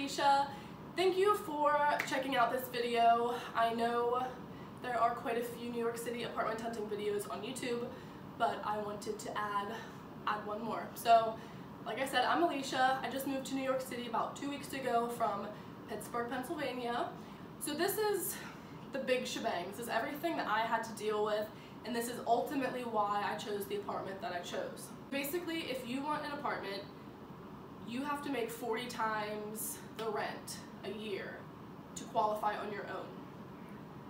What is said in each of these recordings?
Alicia. Thank you for checking out this video. I know there are quite a few New York City apartment hunting videos on YouTube, but I wanted to add one more. So, like I said, I'm Alicia. I just moved to New York City about 2 weeks ago from Pittsburgh, Pennsylvania. So this is the big shebang. This is everything that I had to deal with, and this is ultimately why I chose the apartment that I chose. Basically, if you want an apartment, you have to make 40 times the rent a year to qualify on your own.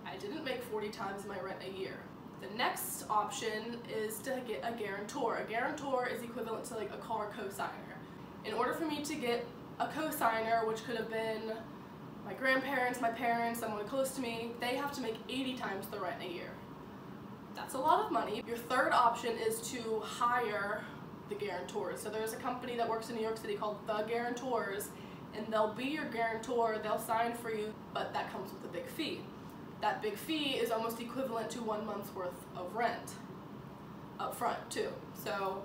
I didn't make 40 times my rent a year. The next option is to get a guarantor. A guarantor is equivalent to like a car cosigner. In order for me to get a cosigner, which could have been my grandparents, my parents, someone close to me, they have to make 80 times the rent a year. That's a lot of money. Your third option is to hire the guarantors. So there's a company that works in New York City called The Guarantors, and they'll be your guarantor, they'll sign for you, but that comes with a big fee. That big fee is almost equivalent to 1 month's worth of rent up front too. So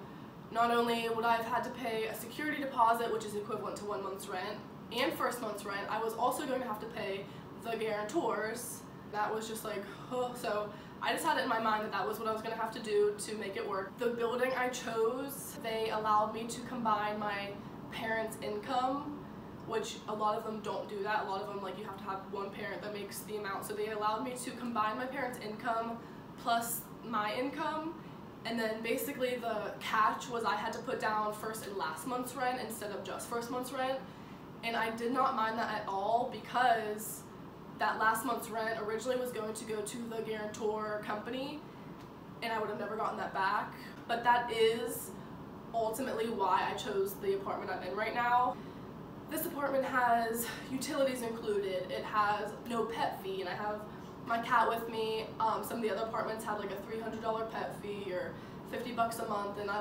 not only would I have had to pay a security deposit, which is equivalent to 1 month's rent, and first month's rent, I was also going to have to pay the guarantors. That was just like, oh. So I just had it in my mind that that was what I was going to have to do to make it work. The building I chose, they allowed me to combine my parents' income, which a lot of them don't do that. A lot of them, like, you have to have one parent that makes the amount. So they allowed me to combine my parents' income plus my income, and then basically the catch was I had to put down first and last month's rent instead of just first month's rent. And I did not mind that at all, because that last month's rent originally was going to go to the guarantor company, and I would have never gotten that back. But that is ultimately why I chose the apartment I'm in right now. This apartment has utilities included, it has no pet fee, and I have my cat with me. Some of the other apartments have like a $300 pet fee or 50 bucks a month, and I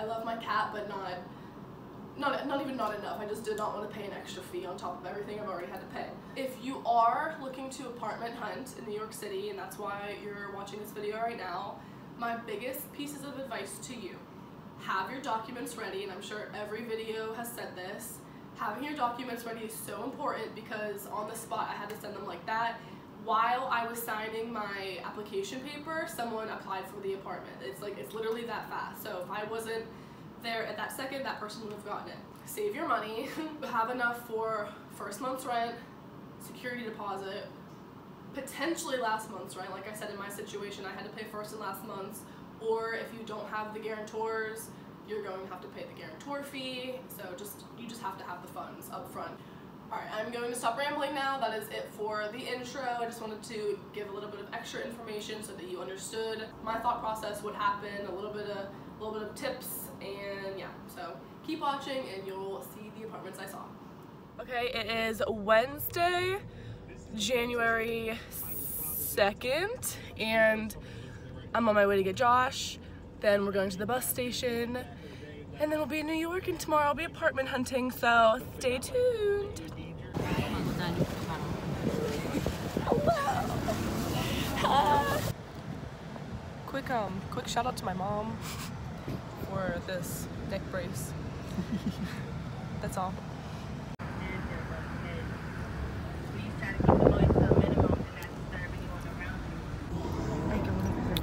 love my cat, but not even not enough. I just did not want to pay an extra fee on top of everything I've already had to pay. If you are looking to apartment hunt in New York City, and that's why you're watching this video right now, my biggest pieces of advice to you: have your documents ready, and I'm sure every video has said this. Having your documents ready is so important, because on the spot I had to send them like that. While I was signing my application paper, someone applied for the apartment. It's literally that fast. So if I wasn't there at that second, that person would have gotten it. Save your money, have enough for first month's rent, security deposit, potentially last month's rent. Like I said, in my situation, I had to pay first and last month's, or if you don't have the guarantors, you're going to have to pay the guarantor fee. So you just have to have the funds up front. Alright, I'm going to stop rambling now. That is it for the intro. I just wanted to give a little bit of extra information so that you understood my thought process, what happened, a little bit of tips, and yeah. So keep watching and you'll see the apartments I saw. Okay, it is Wednesday, January 2nd, and I'm on my way to get Josh. Then we're going to the bus station, and then we'll be in New York, and tomorrow I'll be apartment hunting, so stay tuned. Quick shout out to my mom for this neck brace. That's all.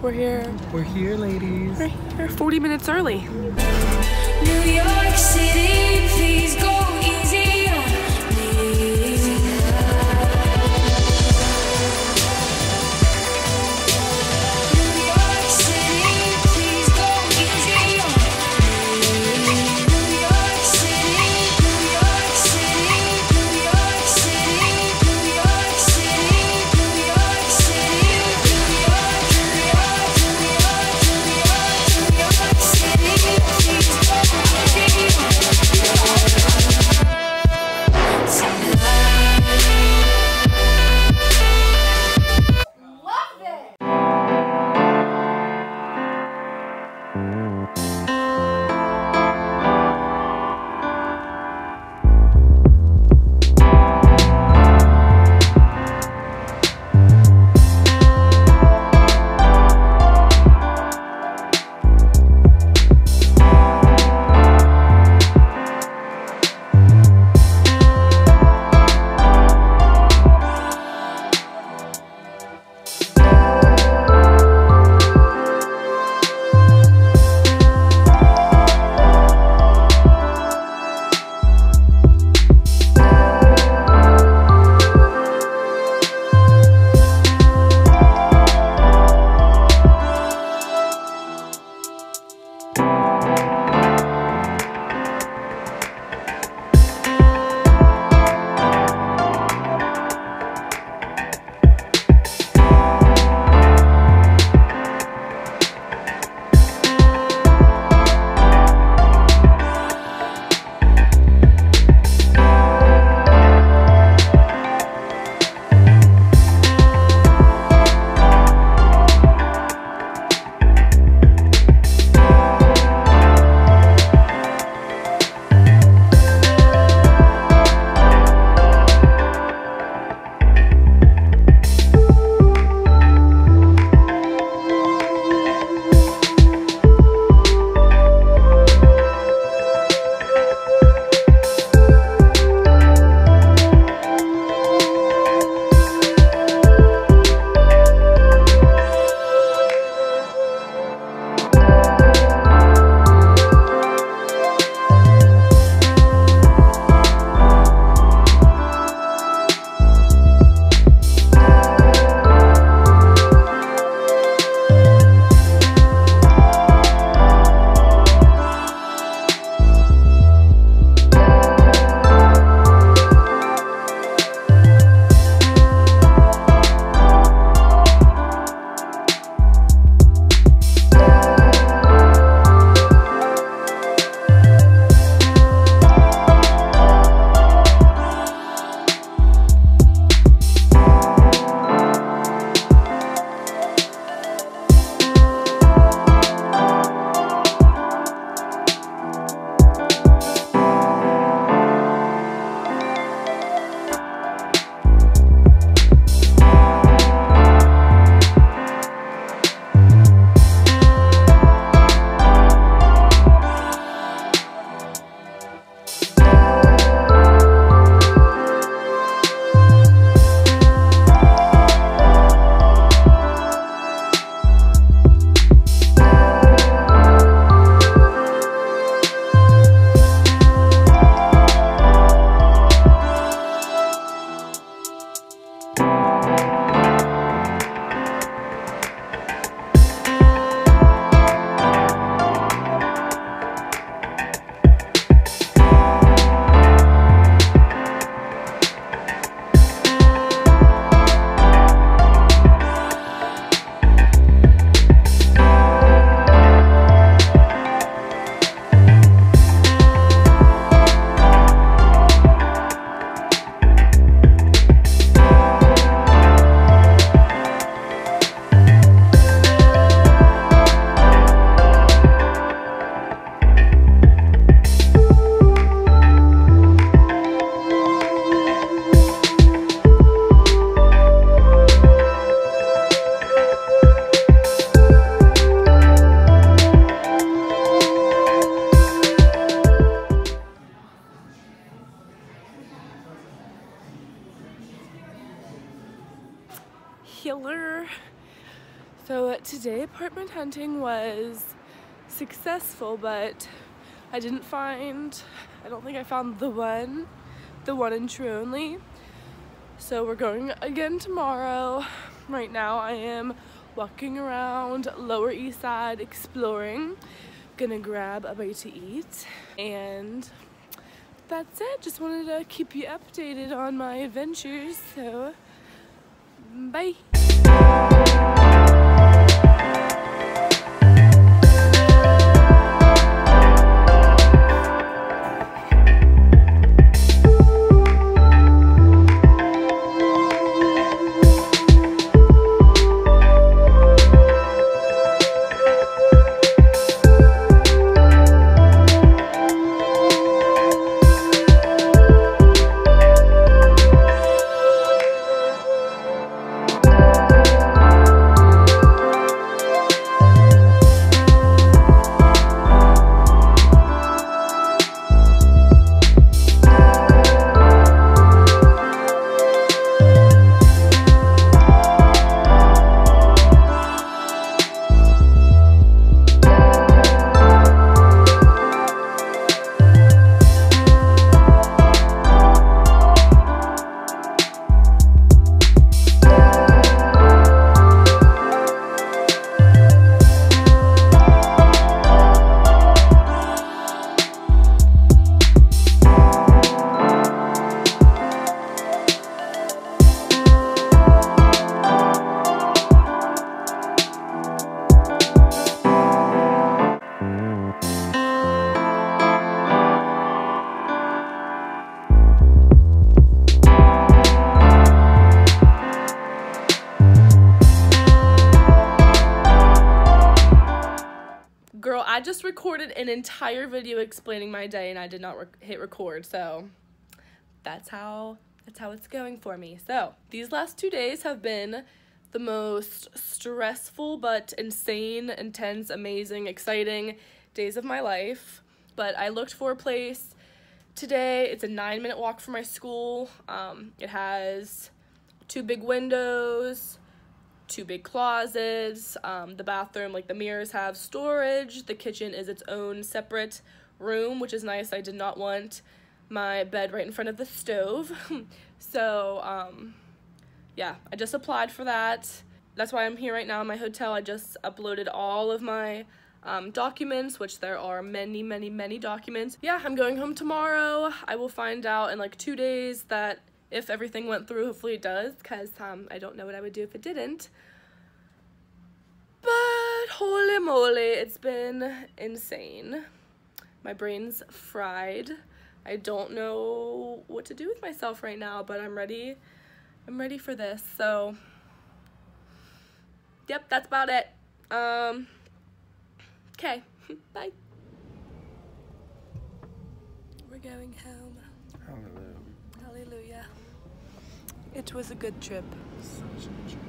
We're here. We're here, ladies. We're here 40 minutes early. New York City, please go easy on me. New York City, please go easy on me. New York City, New York City, New York City, New York City, New York City, New York, New York, New York, New York, New York City, please go easy on me. killer. So today apartment hunting was successful, but I don't think I found the one and true only. So we're going again tomorrow. Right now I am walking around Lower East Side exploring. Gonna grab a bite to eat, and that's it. Just wanted to keep you updated on my adventures, so bye. Girl, I just recorded an entire video explaining my day and I did not hit record, so that's how it's going for me. So these last 2 days have been the most stressful but insane, intense, amazing, exciting days of my life. But I looked for a place today. It's a 9-minute walk from my school. It has 2 big windows, 2 big closets, the bathroom, like the mirrors have storage, the kitchen is its own separate room, which is nice. I did not want my bed right in front of the stove. So, yeah, I just applied for that. That's why I'm here right now in my hotel. I just uploaded all of my documents, which there are many, many, many documents. Yeah, I'm going home tomorrow. I will find out in like 2 days that if everything went through. Hopefully it does, because I don't know what I would do if it didn't. But holy moly, it's been insane. My brain's fried. I don't know what to do with myself right now, but I'm ready for this. So yep, that's about it. Okay. Bye. We're going home. Hallelujah. Hallelujah. It was a good trip. Such a good trip.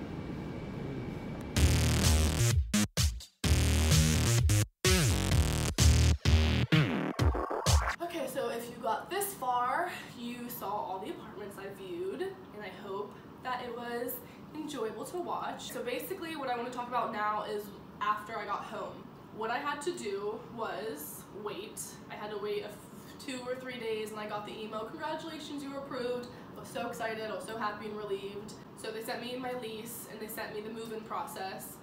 Okay, so if you got this far, you saw all the apartments I viewed, and I hope that it was enjoyable to watch. So basically what I want to talk about now is after I got home. What I had to do was wait. I had to wait 2 or 3 days, and I got the email, congratulations, you were approved. I was so excited, I was so happy and relieved. So they sent me my lease, and they sent me the move-in process.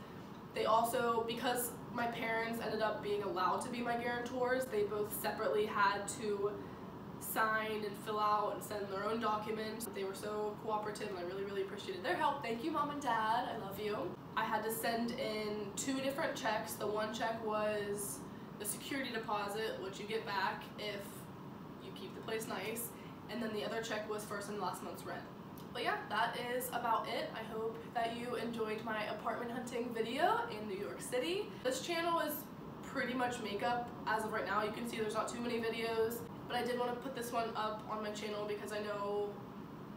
They also, because my parents ended up being allowed to be my guarantors, they both separately had to sign and fill out and send their own documents. They were so cooperative, and I really, really appreciated their help. Thank you, Mom and Dad, I love you. I had to send in 2 different checks. The one check was the security deposit, which you get back if you keep the place nice, and then the other check was first and last month's rent. But yeah, that is about it. I hope that you enjoyed my apartment hunting video in New York City. This channel is pretty much makeup as of right now. You can see there's not too many videos, but I did want to put this one up on my channel because I know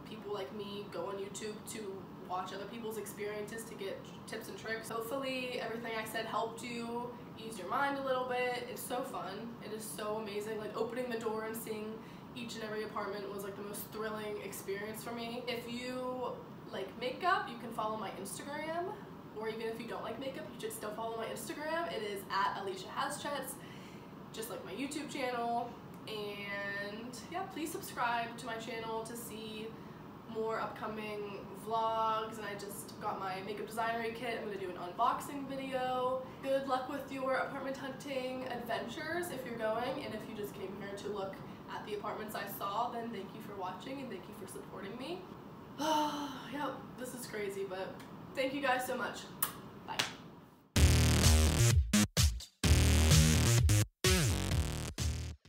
people like me go on YouTube to watch other people's experiences to get tips and tricks. Hopefully everything I said helped you ease your mind a little bit. It's so fun. It is so amazing. Like opening the door and seeing each and every apartment was like the most thrilling experience for me. If you like makeup, you can follow my Instagram, or even if you don't like makeup, you should still follow my Instagram. It is @AliciaHasChats, just like my YouTube channel. And yeah, please subscribe to my channel to see more upcoming vlogs. And I just got my makeup designery kit. I'm going to do an unboxing video. Good luck with your apartment hunting adventures if you're going, and if you just came here to look at the apartments I saw, then thank you for watching and thank you for supporting me. Yep, this is crazy, but thank you guys so much.